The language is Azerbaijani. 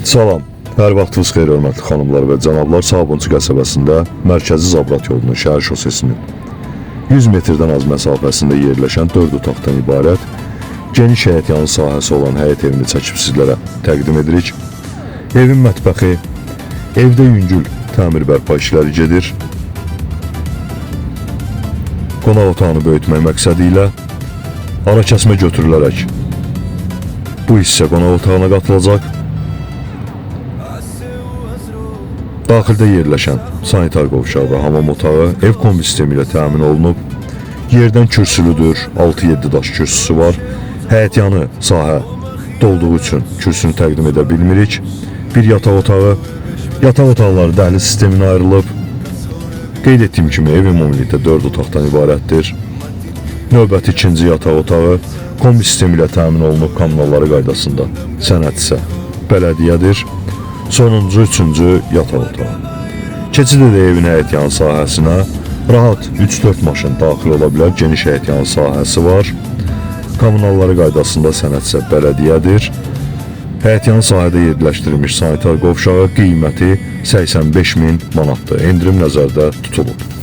Salam, hər vaxtınız xeyir hörmətli xanımlar və cənablar. Sabunçu qəsəbəsində Mərkəzi Zabrat yolunun şəhər şosesinin 100 metrdən az məsafəsində yerləşən 4 otaqdan ibarət geniş həyətyanı sahəsi olan həyət evini çəkib sizlərə təqdim edirik. Evin mətbəxi, evdə yüngül təmir bərpa işləri gedir. Qonaq otağını böyütmək məqsədi ilə ara kəsmə götürülərək bu hissə qonaq otağına qatılacaq. Daxildə yerləşən sanitar qovşağı və hamam otağı ev kombi sistemi ilə təmin olunub. Yerdən kürsülüdür, 6-7 daş kürsüsü var. Həyətyanı sahə dolduğu üçün kürsünü təqdim edə bilmirik. Bir yataq otağı, yataq otaqları dəhliz sisteminə ayrılıb. Qeyd etdiyim kimi ev ümumilikdə 4 otaqdan ibarətdir. Növbəti ikinci yataq otağı kombi sistemi ilə təmin olunub, kommunalları qaydasında. Sənəd isə bələdiyyədir. Sonuncu, üçüncü yataq otağı. Keçid edə evin həyətyanı sahəsinə rahat 3-4 maşın daxil ola bilər. Geniş həyətyanı sahəsi var. Kommunalları qaydasında, sənəd isə bələdiyyədir. Həyətyanı sahədə yerləşdirilmiş sanitar qovşağı qiyməti 85.000 manatdır. Endirim nəzərdə tutulub.